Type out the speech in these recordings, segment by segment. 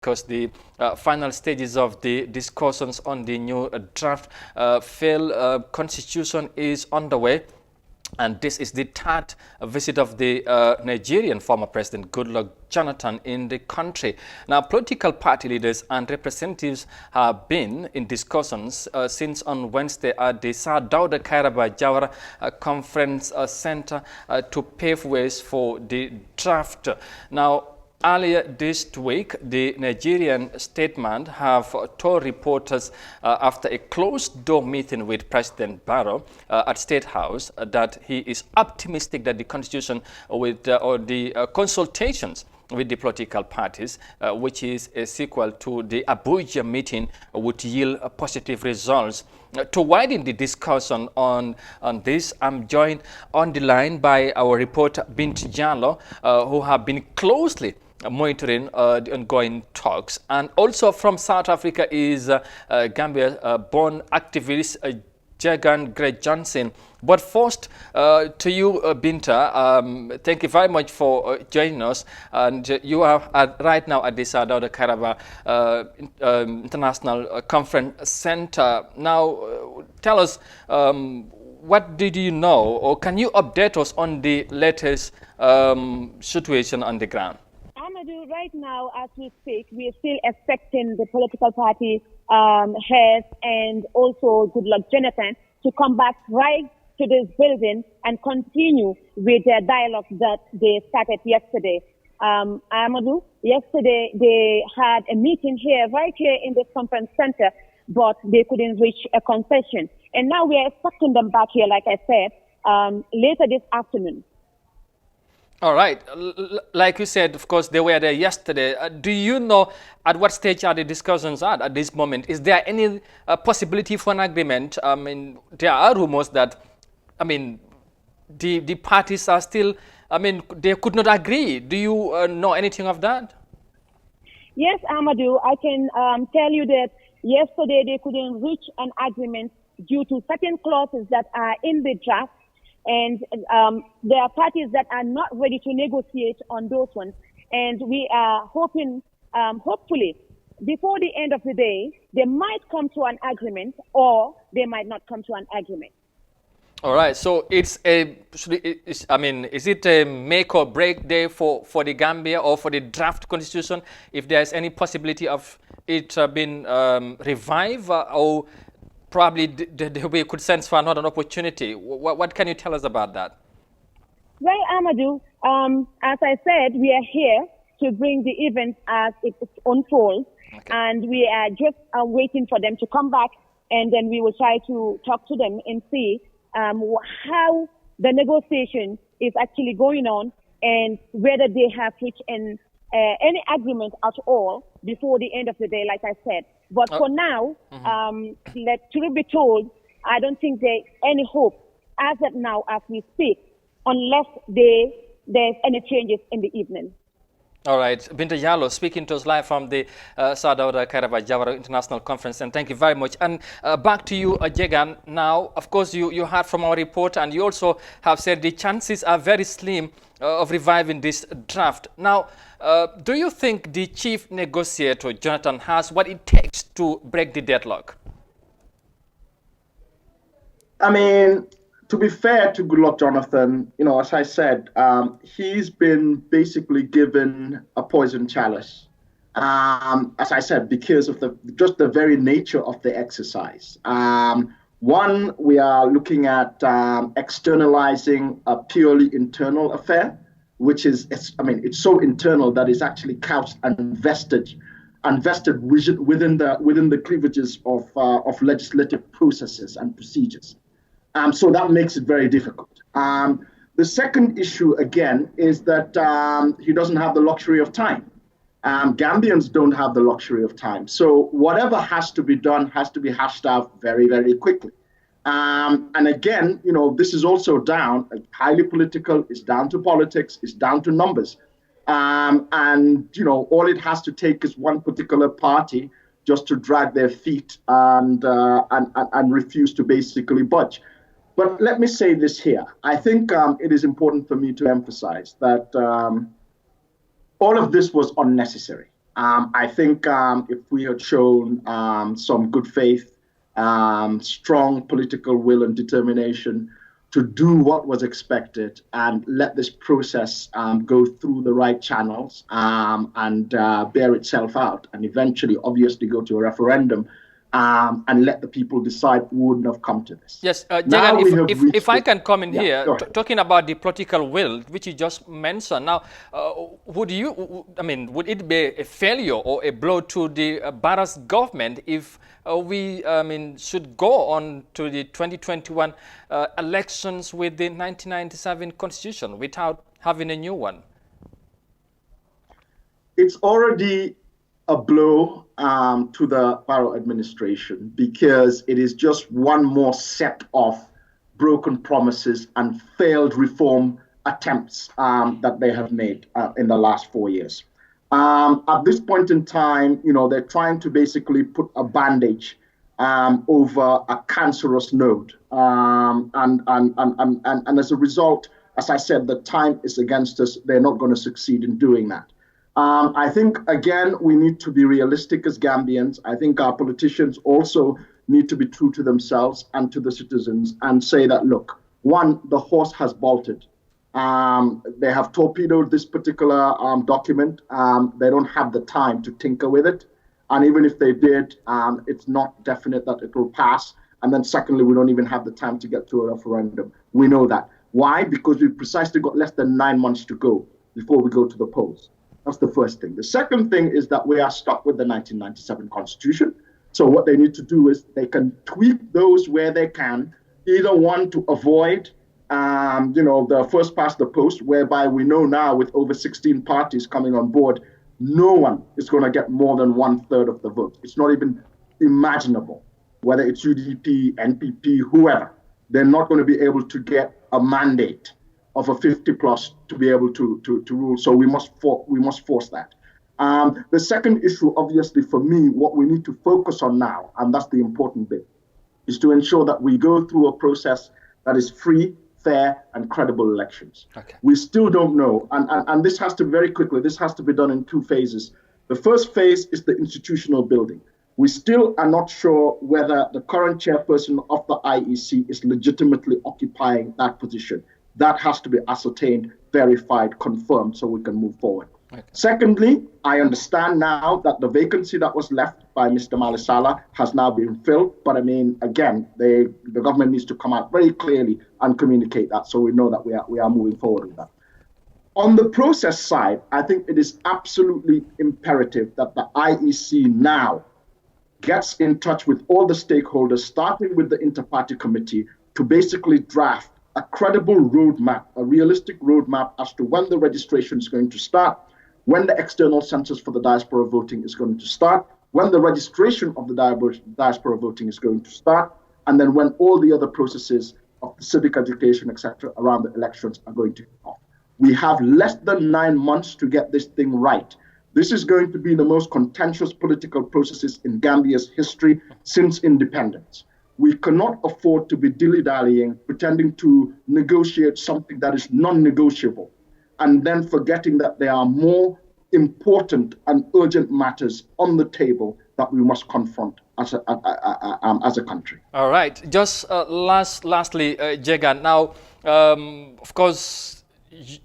because the final stages of the discussions on the new draft failed constitution is underway. And this is the third visit of the Nigerian former president Goodluck Jonathan in the country. Now, political party leaders and representatives have been in discussions since on Wednesday at the Sir Dawda Kairaba Jawara Conference Center to pave ways for the draft. Now, earlier this week, the Nigerian statesman have told reporters after a closed-door meeting with President Barrow at State House that he is optimistic that the constitution with or the consultations with the political parties, which is a sequel to the Abuja meeting, would yield positive results. To widen the discussion on this, I'm joined on the line by our reporter Binti Jallow, who have been closely monitoring the ongoing talks. And also from South Africa is Gambia-born activist Jagan Gray Johnson. But first, to you, Binta, thank you very much for joining us. And you are right now at the Sir Dawda Kairaba International Conference Center. Now, tell us, what did you know, or can you update us on the latest situation on the ground? Right now, as we speak, we are still expecting the political party heads and also Goodluck Jonathan to come back right to this building and continue with their dialogue that they started yesterday. Amadou, yesterday they had a meeting here, right here in this conference center, but they couldn't reach a concession. And now we are expecting them back here, like I said, later this afternoon. All right. Like you said, of course, they were there yesterday. Do you know at what stage are the discussions at this moment? Is there any possibility for an agreement? I mean, there are rumors that, I mean, the parties are still, I mean, they could not agree. Do you know anything of that? Yes, Amadou, I can tell you that yesterday they couldn't reach an agreement due to certain clauses that are in the draft. And there are parties that are not ready to negotiate on those ones. And we are hoping, hopefully, before the end of the day, they might come to an agreement or they might not come to an agreement. All right. So it's I mean, is it a make or break day for the Gambia or for the draft constitution? If there's any possibility of it being revived or probably we could sense for another opportunity. What can you tell us about that? Well, Amadou, as I said, we are here to bring the event as it unfolds. Okay. And we are just waiting for them to come back, and then we will try to talk to them and see how the negotiation is actually going on and whether they have reached any agreement at all before the end of the day, like I said. But for now, to be told, I don't think there's any hope as of now as we speak, unless there's any changes in the evening. All right. Binta Jallow speaking to us live from the Sir Dawda Kairaba Jawara International Conference, and thank you very much. And back to you, Jagan. Now, of course, you heard from our report, and you also have said the chances are very slim of reviving this draft. Now, do you think the chief negotiator, Jonathan, has what it takes to break the deadlock? I mean, to be fair to Goodluck Jonathan, you know, as I said, he's been basically given a poison chalice. As I said, because of just the very nature of the exercise. One, we are looking at externalizing a purely internal affair, which is, it's so internal that it's actually couched and vested within the cleavages of legislative processes and procedures. So that makes it very difficult. The second issue, again, is that he doesn't have the luxury of time. Gambians don't have the luxury of time. So whatever has to be done has to be hashed out very, very quickly. And again, you know, this is also highly political, it's down to politics, it's down to numbers. And, you know, all it has to take is one particular party just to drag their feet and refuse to basically budge. But let me say this here. I think it is important for me to emphasize that all of this was unnecessary. I think if we had shown some good faith, strong political will and determination to do what was expected and let this process go through the right channels and bear itself out and eventually, obviously, go to a referendum and let the people decide, we wouldn't have come to this. Yes, Now we Jagan, have if I reached can come in Yeah, here, go ahead. talking about the political will, which you just mentioned. Now, would it be a failure or a blow to the Barra's government if we, should go on to the 2021 elections with the 1997 constitution without having a new one? It's already a blow to the Barrow administration because it is just one more set of broken promises and failed reform attempts that they have made in the last 4 years. At this point in time, they're trying to basically put a bandage over a cancerous node. And as a result, as I said, the time is against us. They're not going to succeed in doing that. I think, again, we need to be realistic as Gambians. I think our politicians also need to be true to themselves and to the citizens and say that, look, one, the horse has bolted. They have torpedoed this particular document. They don't have the time to tinker with it. And even if they did, it's not definite that it will pass. And then secondly, we don't even have the time to get to a referendum. We know that. Why? Because we've precisely got less than 9 months to go before we go to the polls. That's the first thing. The second thing is that we are stuck with the 1997 Constitution. So what they need to do is they can tweak those where they can, either one to avoid, the first past the post, whereby we know now with over 16 parties coming on board, no one is going to get more than 1/3 of the vote. It's not even imaginable, whether it's UDP, NPP, whoever. They're not going to be able to get a mandate of a 50 plus to be able to rule. So we must force that. The second issue, obviously, for me, what we need to focus on now, and that's the important bit, is to ensure that we go through a process that is free, fair, and credible elections. Okay. We still don't know, and this has to very quickly, this has to be done in 2 phases. The first phase is the institutional building. We still are not sure whether the current chairperson of the IEC is legitimately occupying that position. That has to be ascertained, verified, confirmed, so we can move forward. Okay. Secondly, I understand now that the vacancy that was left by Mr. Malisala has now been filled. But again, the government needs to come out very clearly and communicate that so we know that we are moving forward with that. On the process side, I think it is absolutely imperative that the IEC now gets in touch with all the stakeholders, starting with the Inter-Party Committee, to basically draft a credible roadmap, a realistic roadmap as to when the registration is going to start, when the external census for the diaspora voting is going to start, when the registration of the diaspora voting is going to start, and then when all the other processes of the civic education, etc., around the elections are going to kick off. We have less than 9 months to get this thing right. This is going to be the most contentious political processes in Gambia's history since independence. We cannot afford to be dilly-dallying, pretending to negotiate something that is non-negotiable, and then forgetting that there are more important and urgent matters on the table that we must confront as a country. All right. Just lastly, Jagan, now, of course,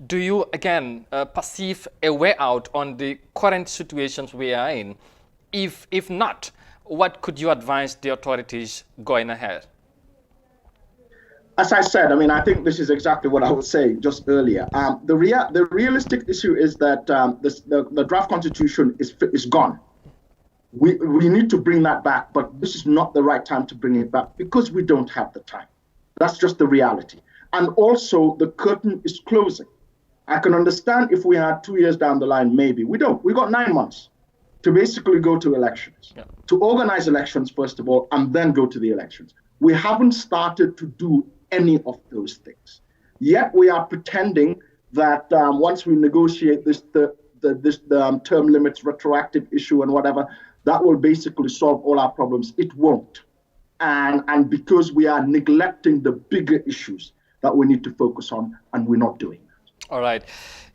do you again perceive a way out on the current situations we are in? If not, what could you advise the authorities going ahead? As I said, I think this is exactly what I was saying just earlier. The realistic issue is that the draft constitution is gone. We need to bring that back, but this is not the right time to bring it back because we don't have the time. That's just the reality. And also, the curtain is closing. I can understand if we had 2 years down the line, maybe. We don't. We got 9 months to basically go to elections, to organize elections, first of all, and then go to the elections. We haven't started to do any of those things. Yet we are pretending that once we negotiate this term limits retroactive issue and whatever, that will basically solve all our problems. It won't. And because we are neglecting the bigger issues that we need to focus on, and we're not doing that. All right.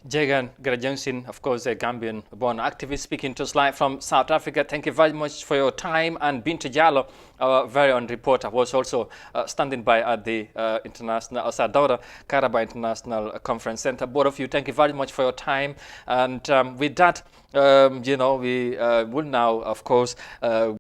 Jagan Garajangsin, of course, a Gambian-born activist speaking to us live from South Africa. Thank you very much for your time. And Binta Jallo, our very own reporter, was also standing by at the International Sadauda Karaba International Conference Center. Both of you, thank you very much for your time. And with that, we will now, of course,